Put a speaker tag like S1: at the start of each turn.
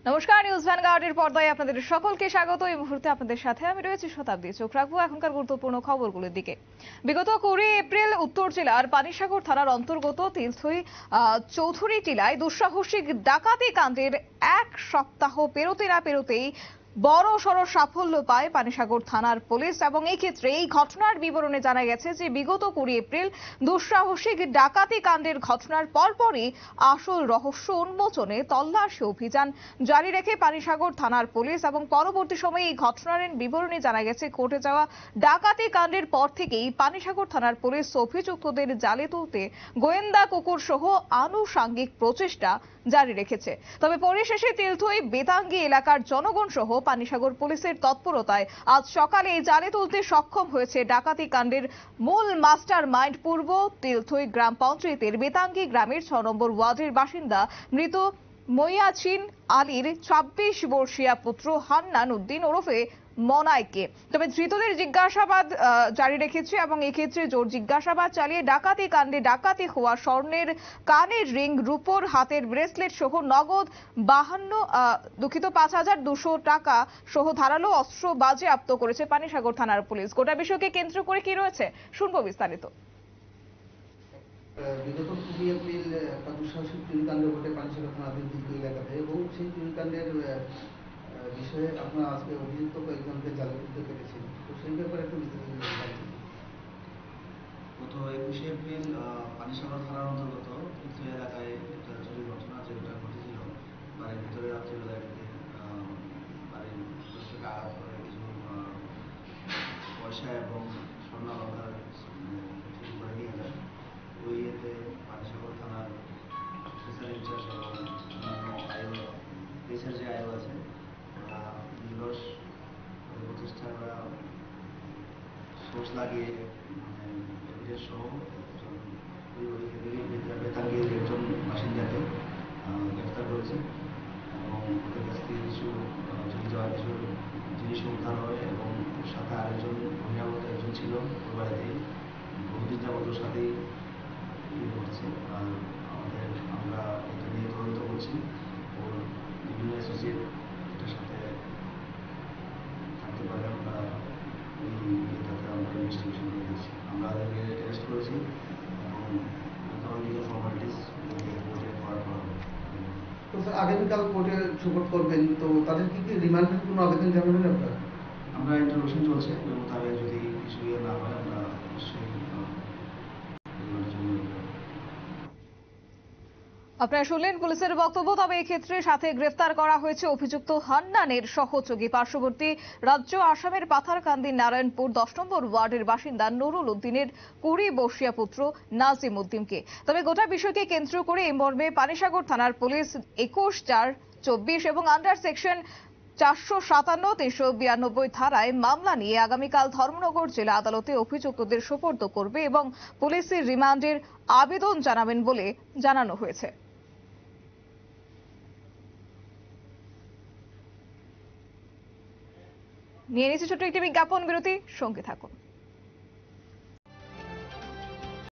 S1: নমস্কার, নিউজ ভ্যানগার্ডের পর্দায় আপনাদের সকলকে স্বাগত। এই মুহূর্তে আপনাদের সাথে আমি রয়েছি শতাব্দী। চোখ রাখবো এখনকার গুরুত্বপূর্ণ খবরগুলোর দিকে। বিগত 20 এপ্রিল উত্তর জেলার পানিসাগর থানার অন্তর্গত তিলথই চৌধুরী টিলায় দুঃসাহসিক ডাকাতি কাণ্ডের এক সপ্তাহ পেরোতে না পেরোতেই বড় সড় সাফল্য পায় পানিসাগর থানার পুলিশ। এবং এই ক্ষেত্রে এই ঘটনার বিবরণে জানা গেছে যে বিগত 20 এপ্রিল দুঃসাহসিক ডাকাতি কাণ্ডের ঘটনার পরপরই আসল রহস্য উন্মোচনে তল্লাশি অভিযান জারি রেখে পানিসাগর থানার পুলিশ। এবং পরবর্তী সময়ে এই ঘটনার বিবরণে জানা গেছে ঘটে যাওয়া ডাকাতি কাণ্ডের পর থেকেই পানিসাগর থানার পুলিশ অভিযুক্তদের জালে তুলতে গোয়েন্দা কুকুর সহ আনুষাঙ্গিক প্রচেষ্টা জারি রেখেছে। তবে পরিশেষে তিলথই বেতাঙ্গী এলাকার জনগণ সহ পানিসাগর পুলিশের তৎপরতায় আজ সকালে এই জালে তুলতে সক্ষম হয়েছে ডাকাতি কাণ্ডের মূল মাস্টার মাইন্ড পূর্ব তিলথই গ্রাম পঞ্চায়েতের বেতাঙ্গী গ্রামের 6 নম্বর ওয়ার্ডের বাসিন্দা মৃত মইয়াছিন আলীর 26 বর্ষীয় পুত্র হান্নান উদ্দিন ওরফে মনাইকে। তবে ধৃতদের জিজ্ঞাসাবাদ জারি রেখেছে এবং এক্ষেত্রে জোর জিজ্ঞাসাবাদ চালিয়ে ডাকাতি কাণ্ডে ডাকাতি হওয়া স্বর্ণের কানের রিং, রূপোর হাতের ব্রেসলেট সহ নগদ 5,200 টাকা সহ ধারালো অস্ত্র বাজেয়াপ্ত করেছে পানিসাগর থানার পুলিশ। গোটা বিষয়কে কেন্দ্র করে কি রয়েছে শুনবো বিস্তারিত।
S2: বিগত 20 এপ্রিল একটা দুঃসাহসিক চুরিকাণ্ড ঘটে পানিসাগর থানাধীন তিলথই এলাকাতে, এবং সেই চুরিকাণ্ডের বিষয়ে আপনারা আজকে অভিযুক্ত কয়েকজনকে জালে তুলতে পেরেছেন, তো সেই ব্যাপারে একটু বিস্তারিত জানতে।
S3: গত 21 এপ্রিল পানিসাগর থানার অন্তর্গত তিলথই এলাকায় একটা চুরির ঘটনা যেটা ঘটেছিল। বাড়ির ভিতরে রাত্রিবেলায় বাড়ির দর্শকে আঘাত করে কিছু পয়সা এবং স্বর্ণ অলঙ্কার চুরি করে নিয়ে যায়। ওই ইয়েতে পানিসাগর থানার অফিসার ইনচার্জ এবং অন্যান্য আয়ো দেশের যে আয়ো আছে ওরা নিরস প্রচেষ্টা ওরা সোর্স লাগিয়ে এভিডেন্স সহ বেতাঙ্গীর একজন বাসিন্দাকে গ্রেফতার করেছে এবং ওদের কাছ থেকে কিছু চুরি যাওয়া কিছু জিনিস উদ্ধার হয়। এবং ওর সাথে আরেকজন বহিরাগত একজন ছিল ওর বাড়িতেই বহুদিন যাবত ওর সাথেই করছে। আর আমরা এটা নিয়ে তদন্ত করছি। ওর বিভিন্ন অ্যাসোসিয়েট এটার সাথে থাকতে পারে, আমরা এই ইয়েটাতে আমরা ইনভেস্টিগেশন করে দিচ্ছি। আমরা তাদেরকে অ্যারেস্ট করেছি এবং লিগাল ফর্মালিটিস কোর্টে ফরওয়ার্ড করা হবে।
S2: তো স্যার, আগামীকাল কোর্টে সুপোর্ট করবেন, তো তাদের কি রিমান্ডের কোনো আবেদন জানাবেন আপনারা?
S3: আমরা ইন্টারভিউশন চলছে, ওই মোতাবেক যদি কিছু ইয়ে না হয় আমরা অবশ্যই
S1: আপনারা শুনলেন পুলিশের বক্তব্য। তবে এক্ষেত্রে সাথে গ্রেফতার করা হয়েছে অভিযুক্ত হান্নানের সহযোগী পার্শ্ববর্তী রাজ্য আসামের পাথারকান্দির নারায়ণপুর 10 নম্বর ওয়ার্ডের বাসিন্দা নুরুল উদ্দিনের 20 বর্ষীয় পুত্র নাজিম উদ্দিনকে। তবে গোটা বিষয়কে কেন্দ্র করে এই মর্মে পানিসাগর থানার পুলিশ 21/4/24 এবং আন্ডার সেকশন 457, 392 ধারায় মামলা নিয়ে আগামীকাল ধর্মনগর জেলা আদালতে অভিযুক্তদের সোপর্দ করবে এবং পুলিশের রিমান্ডের আবেদন জানাবেন বলে জানানো হয়েছে। নিয়ে নিচ্ছে ছোট্ট একটি বিজ্ঞাপন বিরতি, সঙ্গে থাকুন।